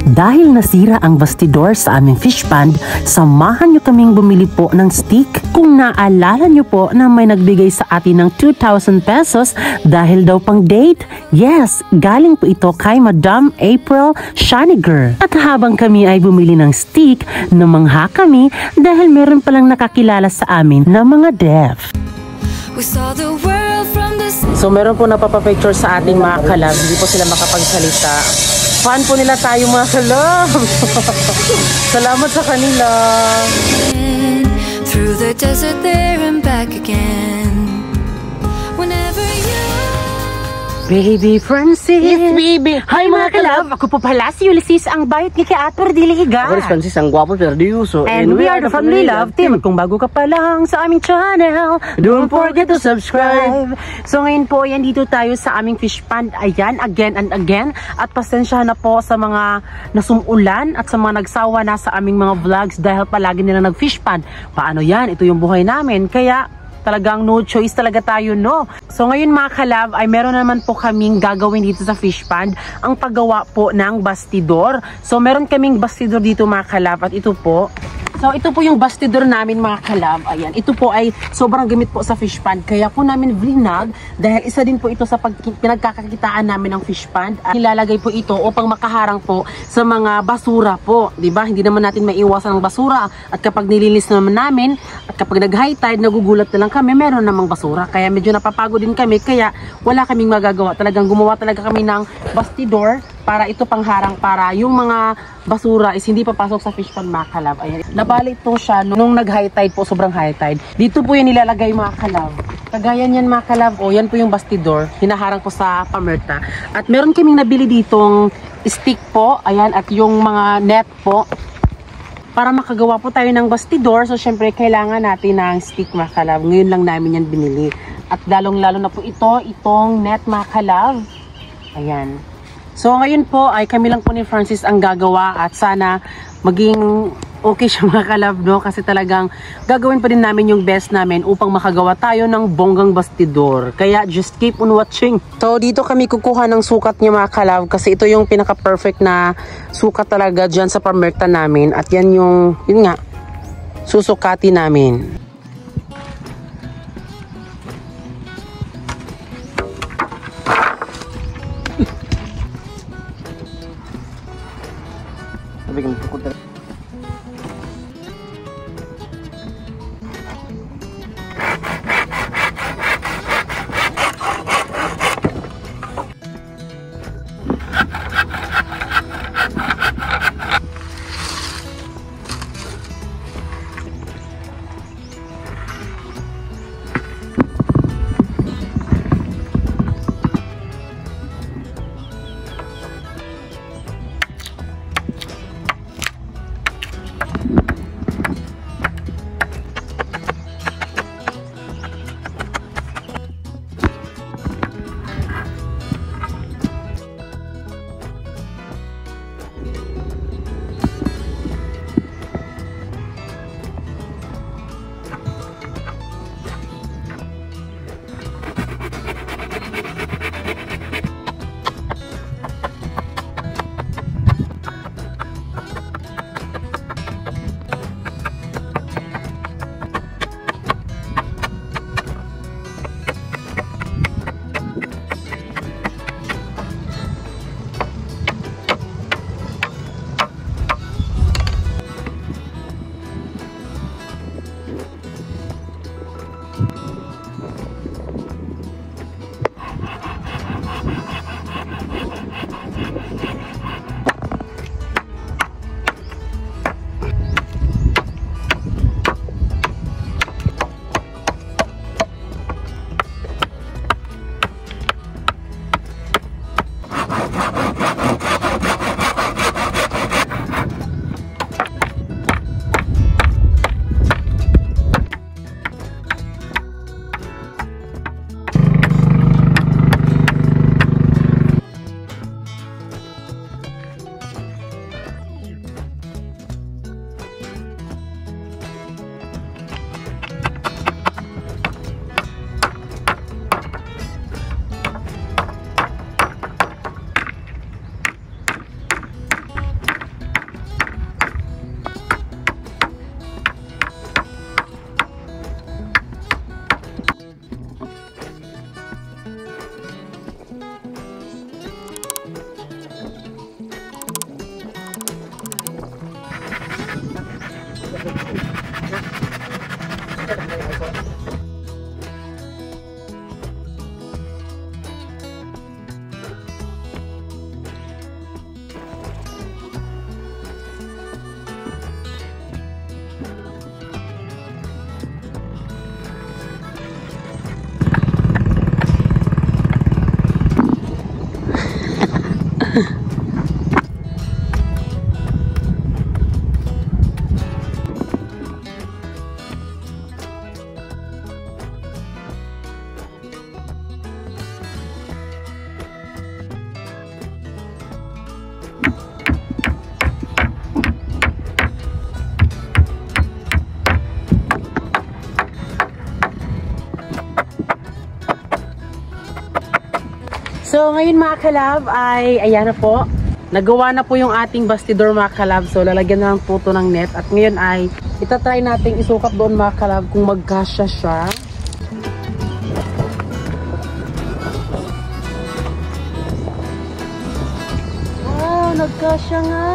Dahil nasira ang bastidor sa aming fish pond, samahan nyo kaming bumili po ng stick. Kung naalala nyo po na may nagbigay sa atin ng 2,000 pesos dahil daw pang date. Yes, galing po ito kay Madam April Shaniger. At habang kami ay bumili ng stick, namangha kami dahil meron palang nakakilala sa amin na mga deaf. So meron po napapapicture sa ating mga kalab, hindi po sila makapagsalita. Fan po nila tayo mga kalab. Salamat sa kanila. Through the desert there and back again. Whenever you Baby Francis. Yes, baby. Hi mga kalab. Ako po pala si Ulysses, ang bayot ni kay Ator Dilihiga. Ako si Francis, ang gwapo perdiuso. And we are the Family Love Team. Kung bago ka pa lang sa aming channel, don't forget to subscribe. So ngayon po, yan dito tayo sa aming fish pond. Ayan, again and again. At pasensyahan na po sa mga nasumulan at sa mga nagsawa na sa aming mga vlogs dahil palagi nila nag-fish pond. Paano yan? Ito yung buhay namin. Kaya talagang no choice talaga tayo, no? So ngayon mga kalab, ay meron naman po kaming gagawin dito sa fish pond, ang paggawa po ng bastidor. So meron kaming bastidor dito mga kalab, at ito po. So ito po yung bastidor namin mga kalab. Ayan, ito po ay sobrang gamit po sa fish pond. Kaya po namin vlog dahil isa din po ito sa pinagkakakitaan namin ng fish pond. At nilalagay po ito upang makaharang po sa mga basura po, 'di ba? Hindi naman natin maiiwasan ang basura. At kapag nilinis naman namin at kapag nag-high tide, nagugulat na lang kami, meron namang basura. Kaya medyo napapagod din kami, kaya wala kaming magagawa. Talagang gumawa talaga kami ng bastidor para ito pangharang, para yung mga basura is hindi papasok sa fish pond mga kalab. Ayan. Nabali ito siya nung nag-high tide po, sobrang high tide. Dito po yan nilalagay mga kalab. Kagaya yan mga kalab. O, yan po yung bastidor. Hinaharang po sa pamerta. At meron kaming nabili ditong stick po. Ayan. At yung mga net po. Para makagawa po tayo ng bastidor. So, syempre, kailangan natin ng stick mga kalab. Ngayon lang namin yan binili. At lalong-lalo na po itong net mga kalab. Ayan. So ngayon po ay kami lang po ni Francis ang gagawa at sana maging okay siya mga kalab, no? Kasi talagang gagawin pa din namin yung best namin upang makagawa tayo ng bonggang bastidor. Kaya just keep on watching. So dito kami kukuha ng sukat niya mga kalab kasi ito yung pinaka-perfect na sukat talaga dyan sa pamerta namin. At yan yung, yun nga, susukati namin. So ngayon mga kalab ay ayan na po. Nagawa na po yung ating bastidor mga kalab. So lalagyan na lang po ito ng net. At ngayon ay itatry natin isukap doon mga kalab kung magkasya siya. Wow, nagkasya nga.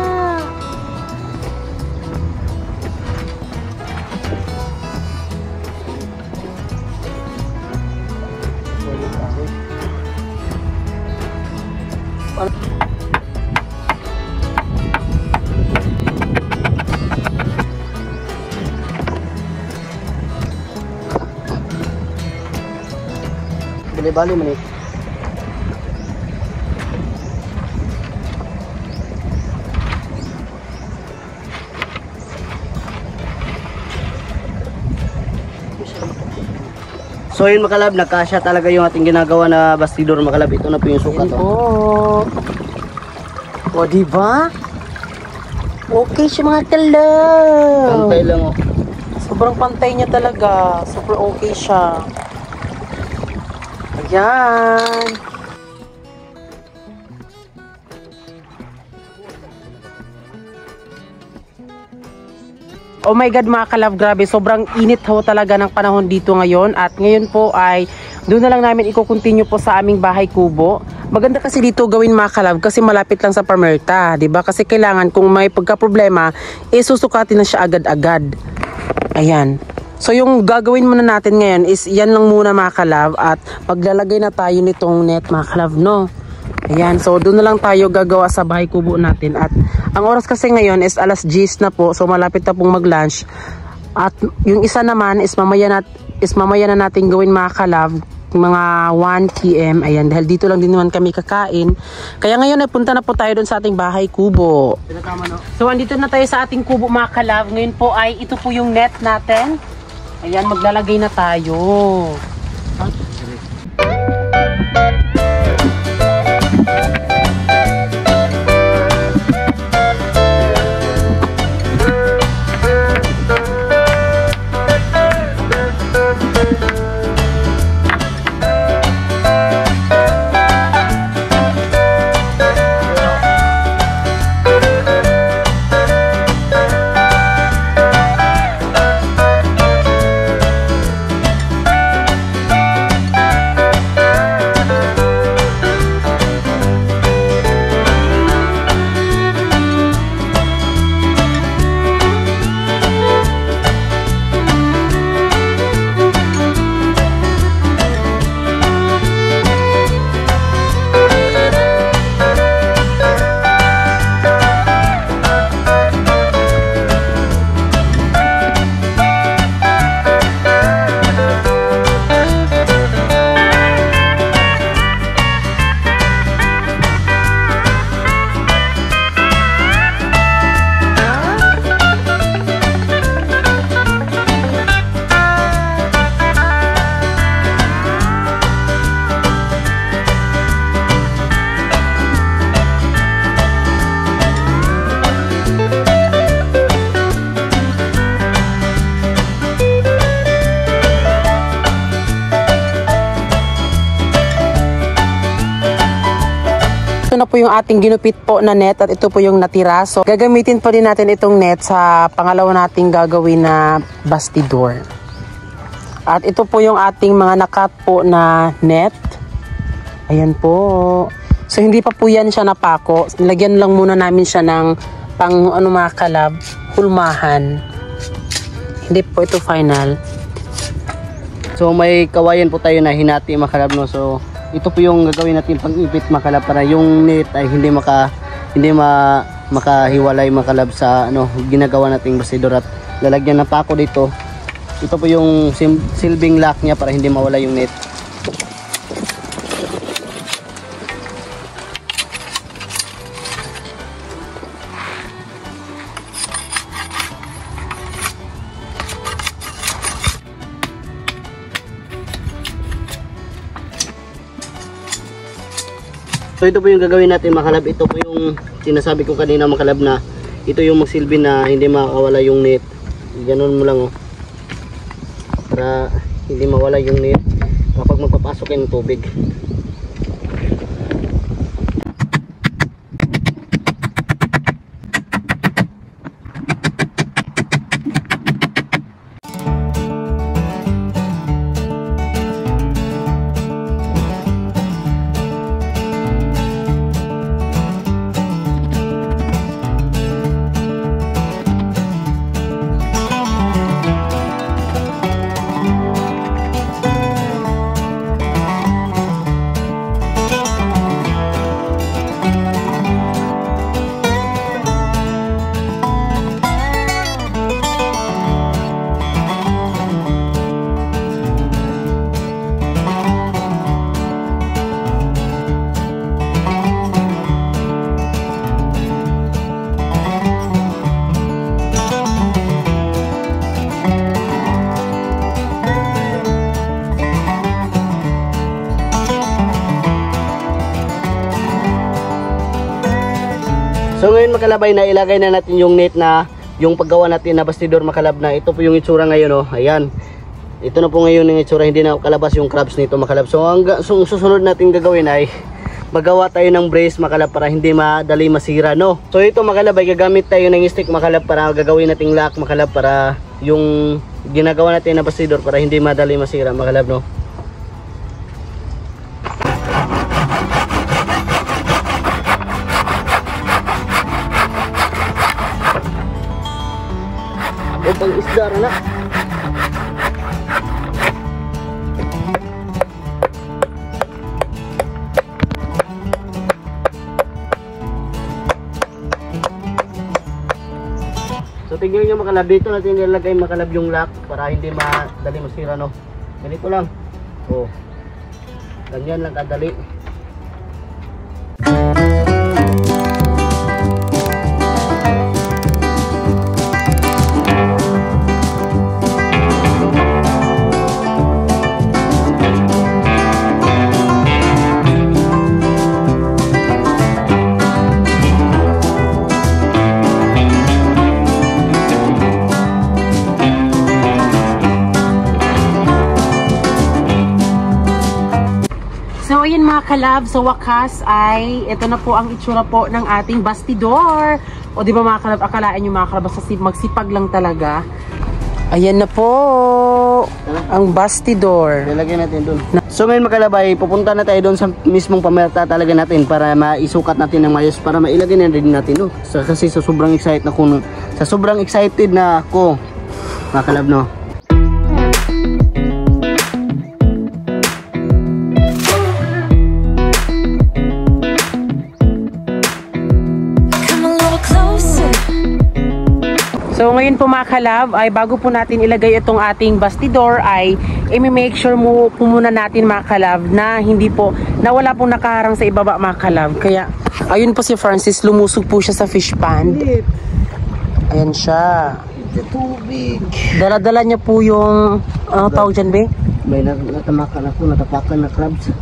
Bali-bali man eh. So yun mga kalab, nagkasya talaga yung ating ginagawa na bastidor mga kalab. Ito na po yung sukat. Oh. O diba? Okay siya mga kalab. Pantay lang oh. Sobrang pantay niya talaga. Super okay siya. Ayan. Oh my God mga kalab, grabe. Sobrang init ho talaga ng panahon dito ngayon. At ngayon po ay doon na lang namin i-continue po sa aming bahay kubo. Maganda kasi dito gawin mga kalab kasi malapit lang sa Parmerta, 'di ba? Kasi kailangan kung may pagka-problema, susukatin na siya agad-agad. Ayan. So yung gagawin muna natin ngayon is yan lang muna mga kalab at maglalagay na tayo nitong net mga kalab, no? Ayan, so doon na lang tayo gagawa sa bahay kubo natin at ang oras kasi ngayon is alas 10 na po, so malapit na pong mag-lunch. At yung isa naman is mamaya na natin gawin mga kalab, mga 1 PM. Ayan, dahil dito lang din naman kami kakain. Kaya ngayon ay punta na po tayo doon sa ating bahay kubo. So andito na tayo sa ating kubo mga kalab. Ngayon po ay ito po yung net natin. Ayan, maglalagay na tayo. Ito na po yung ating ginupit po na net at ito po yung natira. So gagamitin po din natin itong net sa pangalawa nating gagawin na bastidor. At ito po yung ating mga nakat po na net. Ayan po. So hindi pa po yan siya napako. Nilagyan lang muna namin siya ng pang ano mga kalab, hulmahan. Hindi po ito final. So may kawayan po tayo na hinati mga kalab, no. So ito po yung gagawin natin pang-ipit mga kalab para yung net ay hindi makahiwalay mga kalab sa ano ginagawa nating bastidor at lalagyan ng pako dito. Ito po yung silbing lock niya para hindi mawala yung net. So ito po yung gagawin natin mga kalab. Ito po yung sinasabi ko kanina mga kalab na ito yung magsilbi na hindi makawala yung net. Ganon mo lang oh. Para hindi mawala yung net kapag magpapasok yung tubig. So ngayon mga kalab ay nailagay na natin yung net na yung paggawa natin na bastidor mga kalab na ito po yung itsura ngayon oh. Ayan. Ito na po ngayon yung itsura, hindi na kalabas yung crabs nito mga kalab. So ang susunod natin gagawin ay magawa tayo ng brace mga kalab para hindi madali masira no. So ito mga kalab ay gagamit tayo ng stick mga kalab para gagawin nating lock mga kalab para yung ginagawa natin na bastidor para hindi madali masira mga kalab no. Pang isda na. So tingnan nyo mga kalab, dito natin nilagay mga kalab yung lock para hindi madali masira no. Ganito lang. Oh. Ganyan lang kadali. So ayun mga kalab, sa wakas ay ito na po ang itsura po ng ating bastidor. O di ba mga kalab, akalaan nyo mga kalab, magsipag lang talaga. Ayan na po ang bastidor. Lalagyan natin dun. So ngayon mga kalab ay pupunta na tayo dun sa mismong pamerta talaga natin para maisukat natin ng mayos para mailagay na rin natin no. So, kasi sobrang excited na ako, sobrang excited na ako mga kalab no. So ngayon po mga kalab, ay bago po natin ilagay itong ating bastidor ay i-make sure mo po muna natin mga kalab na hindi po, na wala pong nakaharang sa ibaba mga kalab. Kaya ayun po si Francis, lumusog po siya sa fish pond. Ayan siya. Tubig. Dala-dala niya po yung, tawag dyan be? May natamakan ako, natapakan na crabs.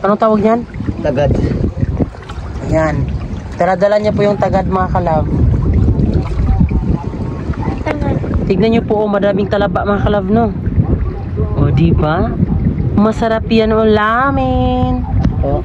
Anong tawag niyan? Tagad. Ayan. Dala-dala niya po yung tagad mga kalab. Tignan niyo po, madaming talaba mga kalab no. O di ba? Masarap yan ulamin. O.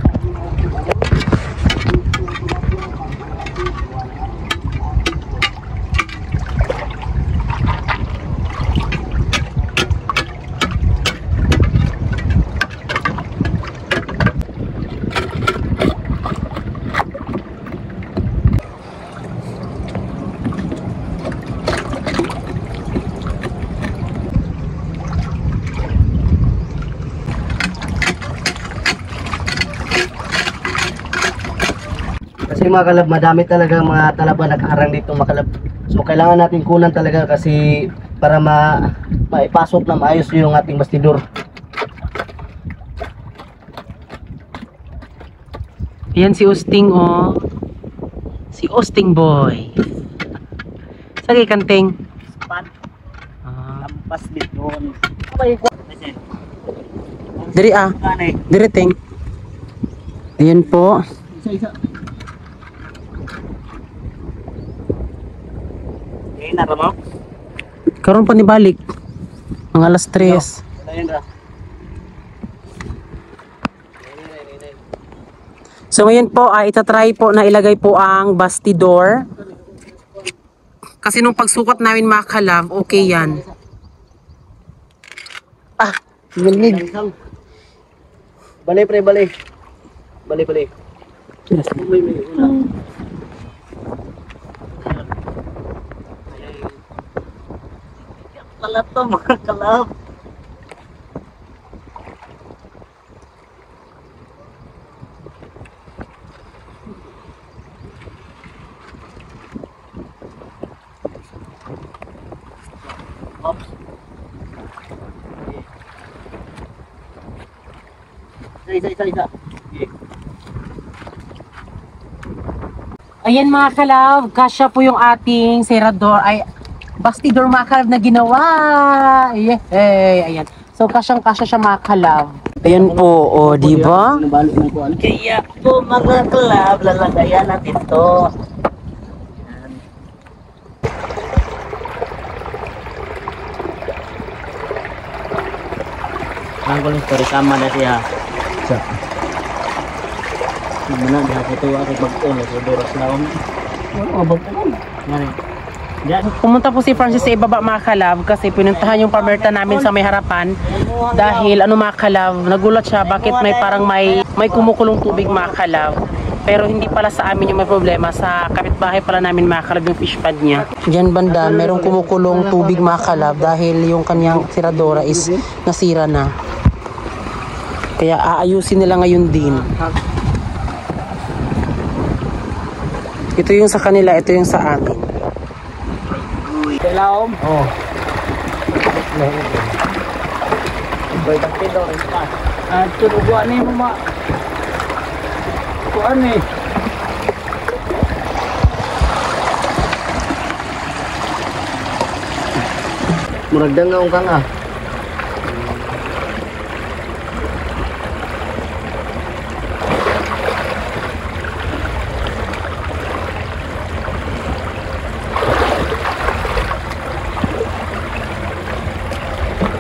Kasi mga kalab, madami talaga mga talaba nakaharang dito mga kalab. So kailangan natin kunan talaga kasi para maipasok na maayos yung ating bastidor. Yan si Osting oh. Si Osting boy. Sige kanting. Spot. Lampas dito. Diri Diri ting. Ayan po. Isa-isa. Na mo? Karon pa ni balik. Ang alas 3. So ngayon po ay itatry po na ilagay po ang bastidor. Kasi nung pagsukat namin mga kalab, okay yan. Nilid. Balik pre, balik. Balik. Yes. Kalap to mga kalap. Oops. Isa. Ayan mga kalab, kasya po yung ating serador ay bastidor mga kalab na ginawa. Ayan. So kasyang-kasya siya mga kalab. Ayan po, o, di ba? Kaya po mga kalab, lalagayan natin to. Ang kulit story kama na siya. Sa. Mana dia ketua ke bagong sa doras laom. Oh, bagong. Ngani. Pumunta po si Francis sa ibaba mga kalab kasi pinuntahan yung pamerta namin sa may harapan dahil ano mga kalab, nagulat siya bakit may parang may kumukulong tubig mga kalab. Pero hindi pala sa amin yung may problema, sa kapitbahay pala namin mga kalab yung fish pad niya. Diyan banda, merong kumukulong tubig mga kalab dahil yung kanyang tiradora is nasira na. Kaya aayusin nila ngayon din. Ito yung sa kanila, ito yung sa amin. Kailaom? Oh. Boy, bakit daw rin pa? Turuguan ni mo ma. Kuan ni. Muragdang nga kang ah.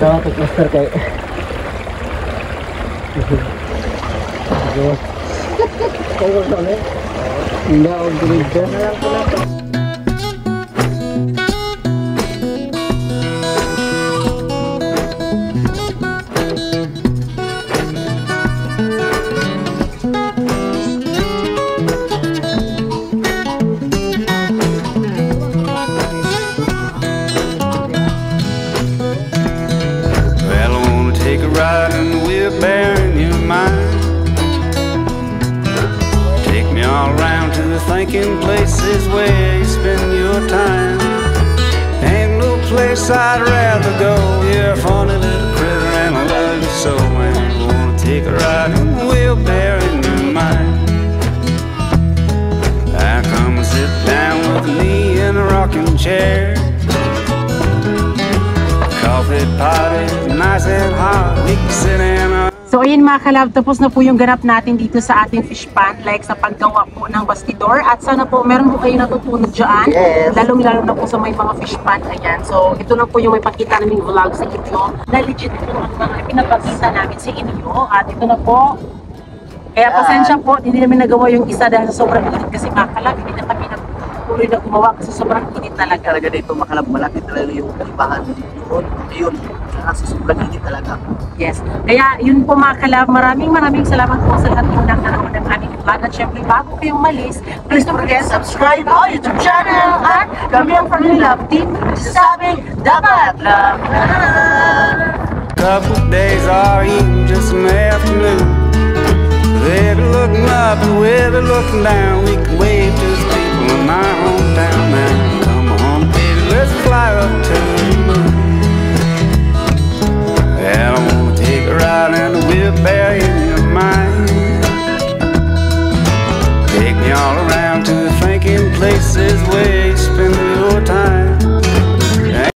Tawa ko master kay. Kau boleh? Enggak, udah. Thinking places where you spend your time. Ain't no place I'd rather go. You're a funny little critter and I love you so. And I wanna take a ride and we'll bear in your mind. I come and sit down with me in a rocking chair. Coffee pot is nice and hot. We can sit in So ayun mga kalab, tapos na po yung ganap natin dito sa ating fish pond, like sa paggawa po ng bastidor. At sana po meron po kayo natutunan dyan, lalong-lalo na po sa may mga fish pond. Ayan, so ito na po yung may pakita namin vlog sa inyo na legit po ang mga pinapakita namin sa inyo. At ito na po, kaya pasensya po, hindi namin nagawa yung isa dahil sa sobrang init kasi mga kalab, hindi na kami nagtuloy na gumawa kasi sobrang init talaga. Talaga dito makalab, malaki talaga yung kalibangan dito. Ayun, kasi sobrang init talaga. Yes. Kaya yun po mga kalab, maraming salamat po sa lahat ng nanonood ng aming vlog. At syempre bago kayong malis, please don't forget subscribe our YouTube channel at kami ang Family Love Team. Sabi, dapat love na. Couple days or even just an afternoon. We'll be looking up and we'll be looking down. We can wave to